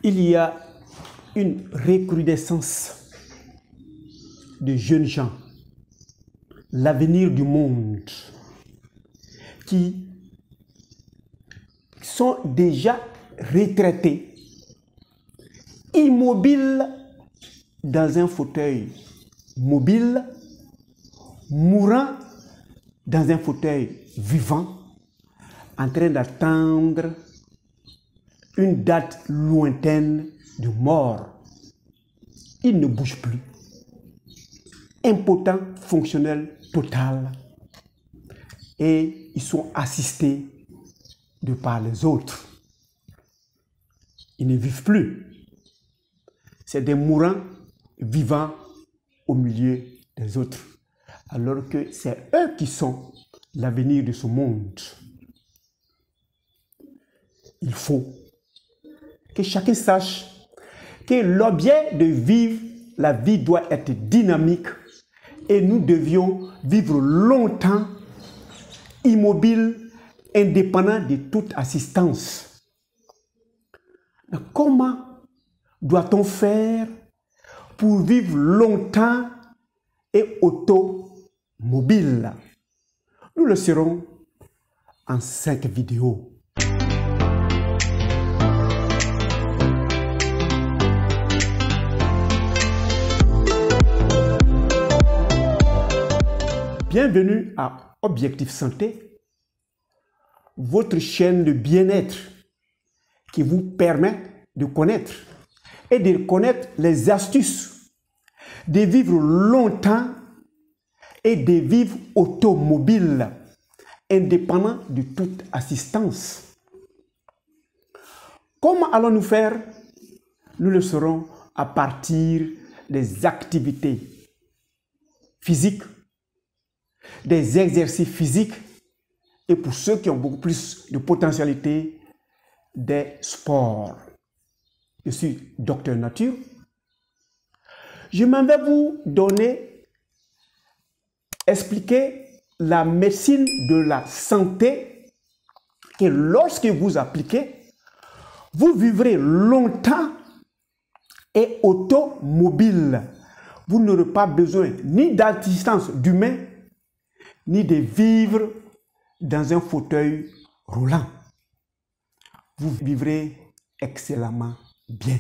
Il y a une recrudescence de jeunes gens, l'avenir du monde, qui sont déjà retraités, immobiles dans un fauteuil mobile, mourant dans un fauteuil vivant, en train d'attendre une date lointaine de mort. Ils ne bougent plus. Impotent fonctionnel total. Et ils sont assistés de par les autres. Ils ne vivent plus. C'est des mourants vivant au milieu des autres. Alors que c'est eux qui sont l'avenir de ce monde. Il faut que chacun sache que l'objet de vivre la vie doit être dynamique et nous devions vivre longtemps, immobiles, indépendants de toute assistance. Mais comment doit-on faire pour vivre longtemps et automobile? Nous le serons en 5 vidéos. Bienvenue à Objectif Santé, votre chaîne de bien-être qui vous permet de connaître et de connaître les astuces de vivre longtemps et de vivre automobile, indépendant de toute assistance. Comment allons-nous faire? Nous le saurons à partir des activités physiques, des exercices physiques et pour ceux qui ont beaucoup plus de potentialité, des sports. Je suis docteur nature. Je m'en vais vous expliquer la médecine de la santé que lorsque vous appliquez, vous vivrez longtemps et automobile. Vous n'aurez pas besoin ni d'assistance d'humain, ni de vivre dans un fauteuil roulant. Vous vivrez excellemment bien.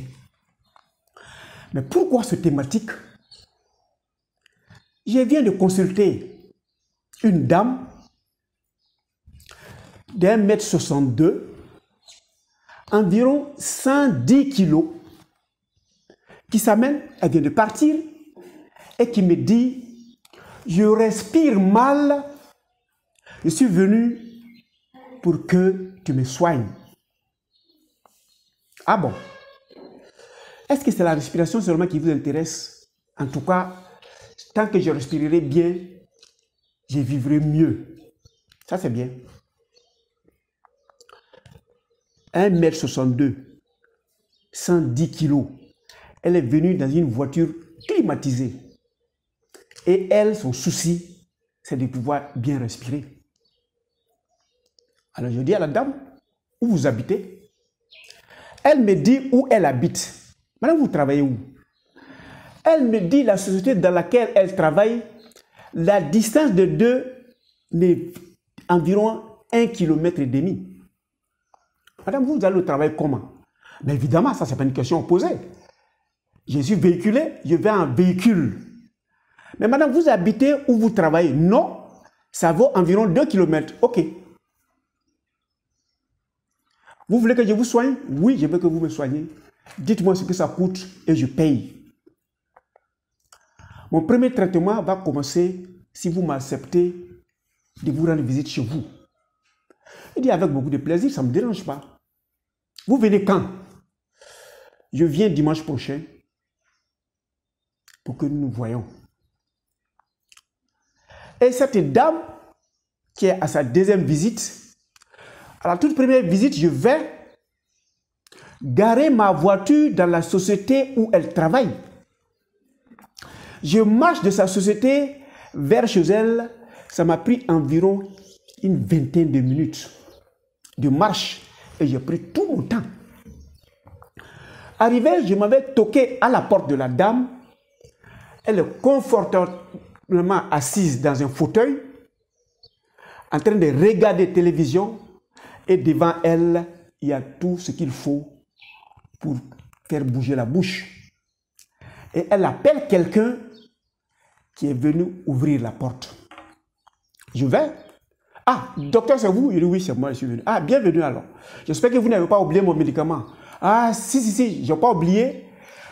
Mais pourquoi cette thématique? Je viens de consulter une dame d'1,62 m, environ 110 kilos, qui s'amène, elle vient de partir, et qui me dit: je respire mal, je suis venu pour que tu me soignes. Ah bon? Est-ce que c'est la respiration seulement qui vous intéresse? En tout cas, tant que je respirerai bien, je vivrai mieux. Ça, c'est bien. 1,62 m, 110 kilos. Elle est venue dans une voiture climatisée. Et elle, son souci, c'est de pouvoir bien respirer. Alors je dis à la dame: où vous habitez? Elle me dit où elle habite. Madame, vous travaillez où? Elle me dit la société dans laquelle elle travaille, la distance de deux est environ 1,5 km. Madame, vous allez au travail comment? Mais évidemment, ça, c'est pas une question posée. Je suis véhiculé, je vais en véhicule. Mais madame, vous habitez où vous travaillez? Non, ça vaut environ 2 km. Ok. Vous voulez que je vous soigne? Oui, je veux que vous me soignez. Dites-moi ce que ça coûte et je paye. Mon premier traitement va commencer, si vous m'acceptez, de vous rendre visite chez vous. Je dis avec beaucoup de plaisir, ça ne me dérange pas. Vous venez quand? Je viens dimanche prochain pour que nous nous voyions. Et cette dame qui est à sa deuxième visite, à la toute première visite, je vais garer ma voiture dans la société où elle travaille. Je marche de sa société vers chez elle. Ça m'a pris environ une vingtaine de minutes de marche et j'ai pris tout mon temps. Arrivé, je m'avais toqué à la porte de la dame. Elle est confortablement assise dans un fauteuil, en train de regarder la télévision. Et devant elle, il y a tout ce qu'il faut pour faire bouger la bouche. Et elle appelle quelqu'un qui est venu ouvrir la porte. Je vais. Ah, docteur, c'est vous? Il dit oui, c'est moi, je suis venu. Ah, bienvenue alors. J'espère que vous n'avez pas oublié mon médicament. Ah, si, je n'ai pas oublié.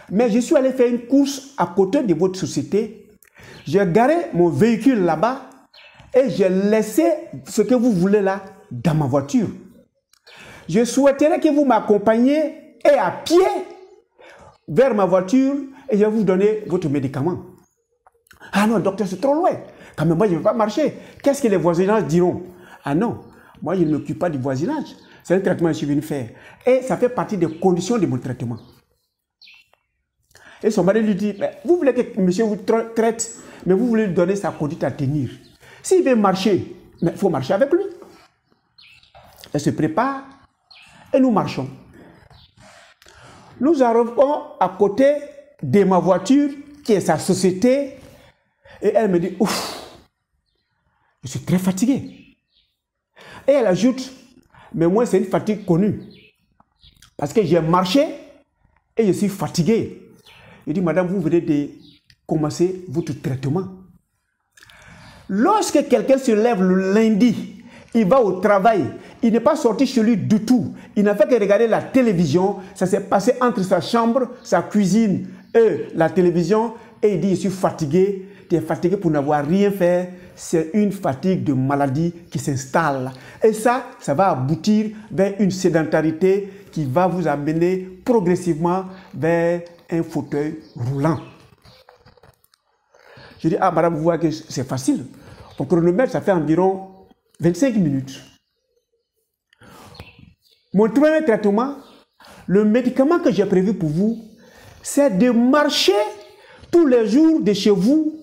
Mais je suis allé faire une course à côté de votre société. J'ai garé mon véhicule là-bas et j'ai laissé ce que vous voulez là dans ma voiture. Je souhaiterais que vous m'accompagniez et à pied vers ma voiture et je vais vous donner votre médicament. Ah non, docteur, c'est trop loin. Quand même, moi, je ne vais pas marcher. Qu'est-ce que les voisinages diront? Ah non, moi, je ne m'occupe pas du voisinage. C'est un traitement que je suis venu faire. Et ça fait partie des conditions de mon traitement. Et son mari lui dit, vous voulez que monsieur vous traite, mais vous voulez lui donner sa conduite à tenir. S'il veut marcher, il faut marcher avec lui. Elle se prépare et nous marchons. Nous arrivons à côté de ma voiture, qui est sa société, et elle me dit, ouf, je suis très fatigué. Et elle ajoute, mais moi c'est une fatigue connue, parce que j'ai marché et je suis fatigué. Il dit, madame, vous venez de commencer votre traitement. Lorsque quelqu'un se lève le lundi, il va au travail, il n'est pas sorti chez lui du tout. Il n'a fait que regarder la télévision. Ça s'est passé entre sa chambre, sa cuisine et la télévision. Et il dit, je suis fatigué. Tu es fatigué pour n'avoir rien fait. C'est une fatigue de maladie qui s'installe. Et ça va aboutir vers une sédentarité qui va vous amener progressivement vers un fauteuil roulant. Je dis, ah madame, vous voyez que c'est facile. Mon chronomètre, ça fait environ 25 minutes. Mon premier traitement, le médicament que j'ai prévu pour vous, c'est de marcher tous les jours de chez vous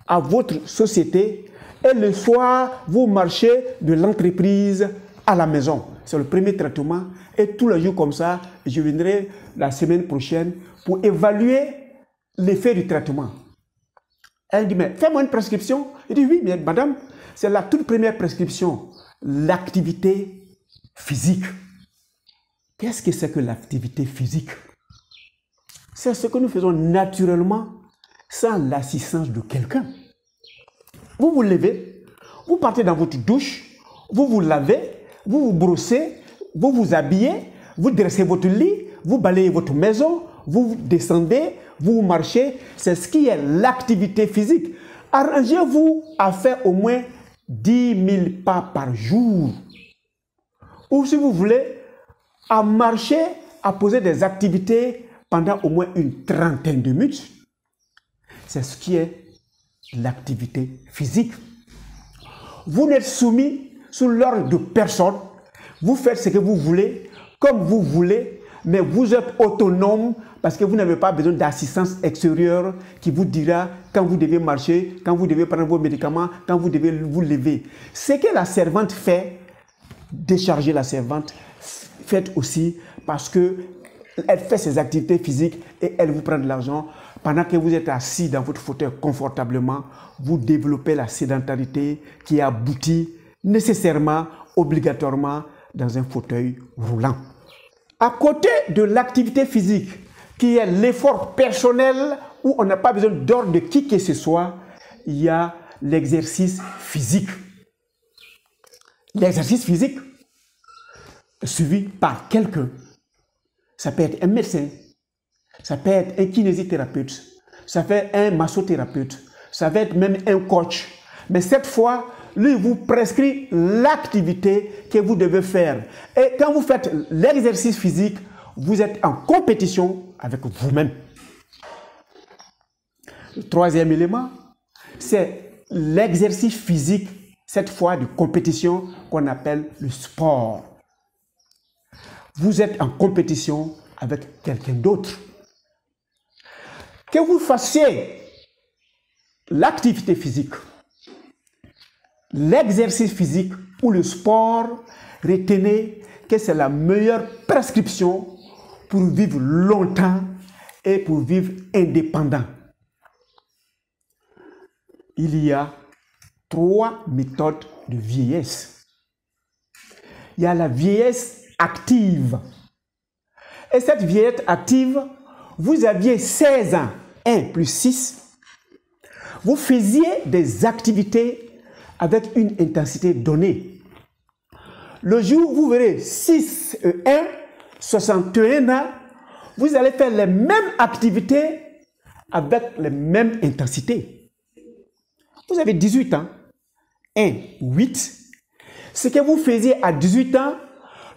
à votre société et le soir, vous marchez de l'entreprise à la maison. C'est le premier traitement et tous les jours comme ça, je viendrai la semaine prochaine pour évaluer l'effet du traitement. Elle dit, mais fais-moi une prescription. Il dit, oui, mais madame, c'est la toute première prescription, l'activité physique. Qu'est-ce que c'est que l'activité physique? C'est ce que nous faisons naturellement sans l'assistance de quelqu'un. Vous vous levez, vous partez dans votre douche, vous vous lavez, vous vous brossez, vous vous habillez, vous dressez votre lit, vous balayez votre maison, vous descendez, vous marchez. C'est ce qui est l'activité physique. Arrangez-vous à faire au moins 10 000 pas par jour. Ou si vous voulez, à marcher, à poser des activités pendant au moins une trentaine de minutes. C'est ce qui est l'activité physique. Vous n'êtes soumis sous l'ordre de personne. Vous faites ce que vous voulez, comme vous voulez, mais vous êtes autonome parce que vous n'avez pas besoin d'assistance extérieure qui vous dira quand vous devez marcher, quand vous devez prendre vos médicaments, quand vous devez vous lever. Ce que la servante fait, déchargez la servante, faites aussi parce qu'elle fait ses activités physiques et elle vous prend de l'argent. Pendant que vous êtes assis dans votre fauteuil confortablement, vous développez la sédentarité qui aboutit nécessairement, obligatoirement, dans un fauteuil roulant. À côté de l'activité physique, qui est l'effort personnel où on n'a pas besoin d'ordre de qui que ce soit, il y a l'exercice physique. L'exercice physique suivi par quelqu'un. Ça peut être un médecin, ça peut être un kinésithérapeute, ça peut être un massothérapeute, ça peut être même un coach. Mais cette fois, lui vous prescrit l'activité que vous devez faire. Et quand vous faites l'exercice physique, vous êtes en compétition avec vous-même. Le troisième élément, c'est l'exercice physique, cette fois de compétition qu'on appelle le sport. Vous êtes en compétition avec quelqu'un d'autre. Que vous fassiez l'activité physique, l'exercice physique ou le sport, retenez que c'est la meilleure prescription pour vivre longtemps et pour vivre indépendant. Il y a 3 méthodes de vieillesse. Il y a la vieillesse active. Et cette vieillesse active, vous aviez 16 ans, 1 plus 6. Vous faisiez des activités avec une intensité donnée. Le jour où vous verrez 6 et 1, 61 ans, vous allez faire les mêmes activités avec les mêmes intensités. Vous avez 18 ans, 1, 8. Ce que vous faisiez à 18 ans,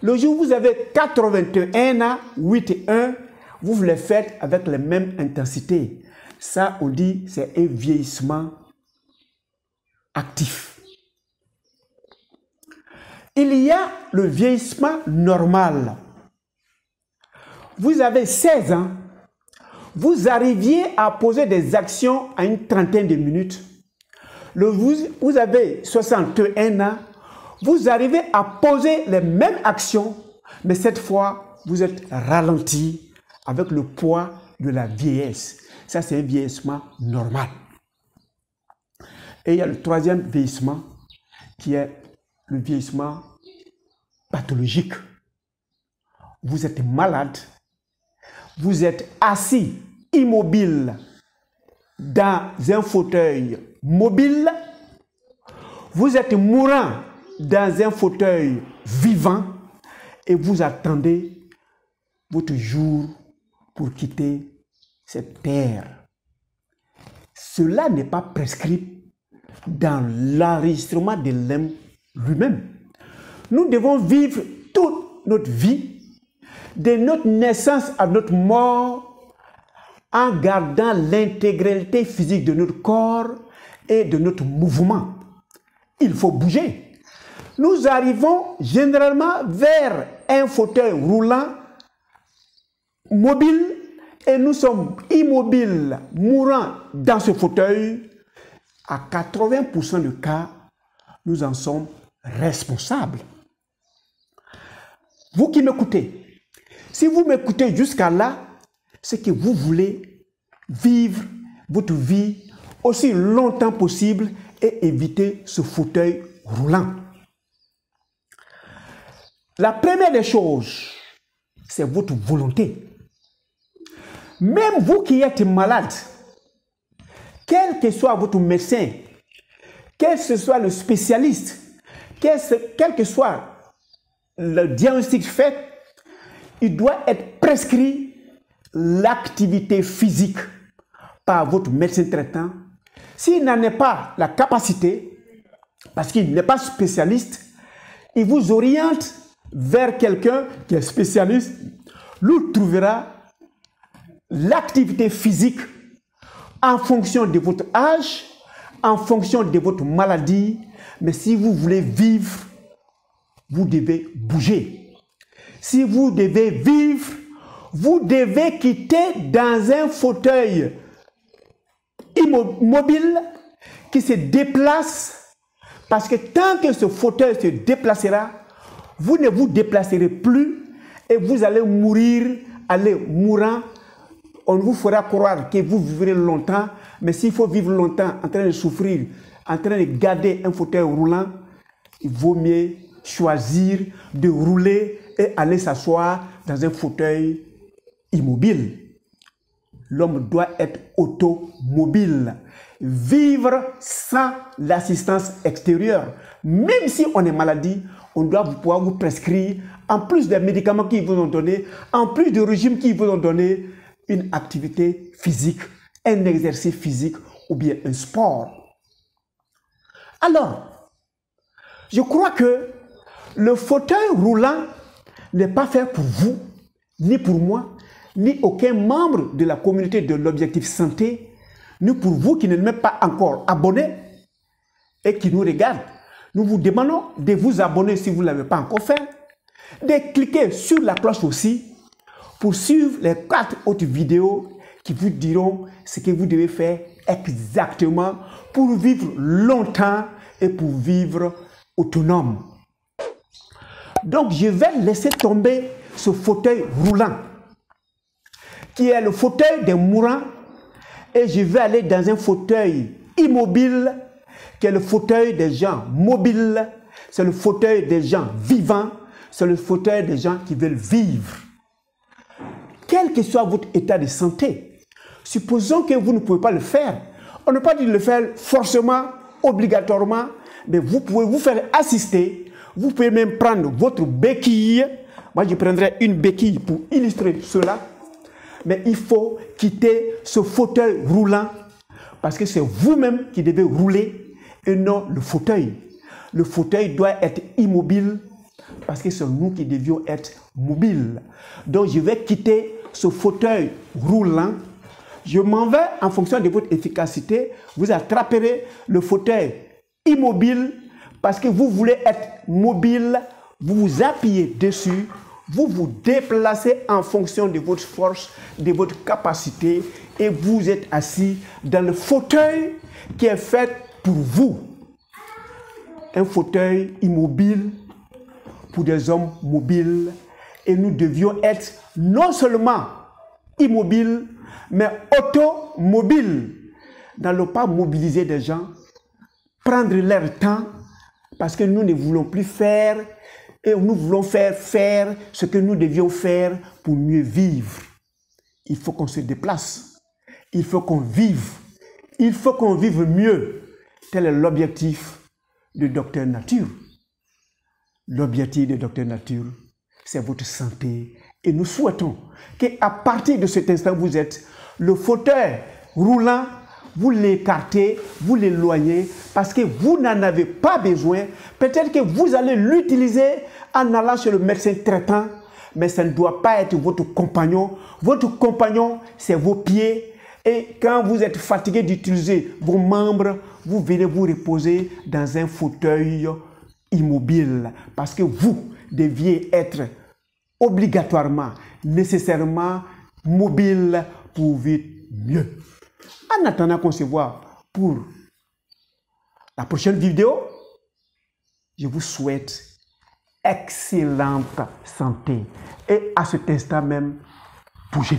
le jour où vous avez 81 ans, 8 et 1, vous les faites avec les mêmes intensités. Ça, on dit, c'est un vieillissement actif. Il y a le vieillissement normal. Vous avez 16 ans, vous arriviez à poser des actions à une trentaine de minutes. Vous avez 61 ans, vous arrivez à poser les mêmes actions, mais cette fois, vous êtes ralenti avec le poids de la vieillesse. Ça, c'est un vieillissement normal. Et il y a le troisième vieillissement qui est le vieillissement pathologique. Vous êtes malade, vous êtes assis, immobile, dans un fauteuil mobile, vous êtes mourant dans un fauteuil vivant et vous attendez votre jour pour quitter cette terre. Cela n'est pas prescrit dans l'enregistrement de l'homme lui-même. Nous devons vivre toute notre vie, de notre naissance à notre mort, en gardant l'intégralité physique de notre corps et de notre mouvement. Il faut bouger. Nous arrivons généralement vers un fauteuil roulant, mobile, et nous sommes immobiles, mourants dans ce fauteuil. À 80% de cas, nous en sommes responsables. Vous qui m'écoutez, si vous m'écoutez jusqu'à là, c'est que vous voulez vivre votre vie aussi longtemps possible et éviter ce fauteuil roulant. La première des choses, c'est votre volonté. Même vous qui êtes malade, quel que soit votre médecin, quel que soit le spécialiste, quel que soit le diagnostic fait, il doit être prescrit l'activité physique par votre médecin traitant. S'il n'en a pas la capacité, parce qu'il n'est pas spécialiste, il vous oriente vers quelqu'un qui est spécialiste, lui trouvera l'activité physique en fonction de votre âge, en fonction de votre maladie. Mais si vous voulez vivre, vous devez bouger. Si vous devez vivre, vous devez quitter dans un fauteuil immobile qui se déplace, parce que tant que ce fauteuil se déplacera, vous ne vous déplacerez plus et vous allez mourir, mourant. On vous fera croire que vous vivrez longtemps, mais s'il faut vivre longtemps en train de souffrir, en train de garder un fauteuil roulant, il vaut mieux choisir de rouler et aller s'asseoir dans un fauteuil immobile. L'homme doit être automobile, vivre sans l'assistance extérieure. Même si on est maladie, on doit pouvoir vous prescrire, en plus des médicaments qu'ils vous ont donnés, en plus du régime qu'ils vous ont donné, une activité physique, un exercice physique ou bien un sport. Alors, je crois que le fauteuil roulant n'est pas fait pour vous, ni pour moi, ni aucun membre de la communauté de l'objectif santé, ni pour vous qui n'êtes même pas encore abonné et qui nous regardent. Nous vous demandons de vous abonner si vous ne l'avez pas encore fait, de cliquer sur la cloche aussi pour suivre les 4 autres vidéos qui vous diront ce que vous devez faire exactement pour vivre longtemps et pour vivre autonome. Donc, je vais laisser tomber ce fauteuil roulant. qui est le fauteuil des mourants, et je vais aller dans un fauteuil immobile, qui est le fauteuil des gens mobiles, c'est le fauteuil des gens vivants, c'est le fauteuil des gens qui veulent vivre. Quel que soit votre état de santé, supposons que vous ne pouvez pas le faire. On ne peut pas dire de le faire forcément, obligatoirement, mais vous pouvez vous faire assister. Vous pouvez même prendre votre béquille. Moi, je prendrai une béquille pour illustrer cela. Mais il faut quitter ce fauteuil roulant parce que c'est vous-même qui devez rouler et non le fauteuil. Le fauteuil doit être immobile parce que c'est nous qui devions être mobiles. Donc, je vais quitter ce fauteuil roulant. Je m'en vais en fonction de votre efficacité. Vous attraperez le fauteuil immobile parce que vous voulez être mobile. Vous vous appuyez dessus. Vous vous déplacez en fonction de votre force, de votre capacité. Et vous êtes assis dans le fauteuil qui est fait pour vous. Un fauteuil immobile pour des hommes mobiles. Et nous devions être non seulement immobiles, mais automobiles. Dans le pas mobiliser des gens, prendre leur temps, parce que nous ne voulons plus faire, et nous voulons faire ce que nous devions faire pour mieux vivre. Il faut qu'on se déplace. Il faut qu'on vive. Il faut qu'on vive mieux. Tel est l'objectif de Docteur Nature. L'objectif de Docteur Nature, c'est votre santé. Et nous souhaitons qu'à partir de cet instant, vous êtes le fauteuil roulant, vous l'écartez, vous l'éloignez, parce que vous n'en avez pas besoin. Peut-être que vous allez l'utiliser en allant chez le médecin traitant, mais ça ne doit pas être votre compagnon. Votre compagnon, c'est vos pieds. Et quand vous êtes fatigué d'utiliser vos membres, vous venez vous reposer dans un fauteuil immobile. Parce que vous deviez être obligatoirement, nécessairement mobile pour vivre mieux. En attendant qu'on se voit pour la prochaine vidéo, je vous souhaite excellente santé. Et à cet instant même, bougez.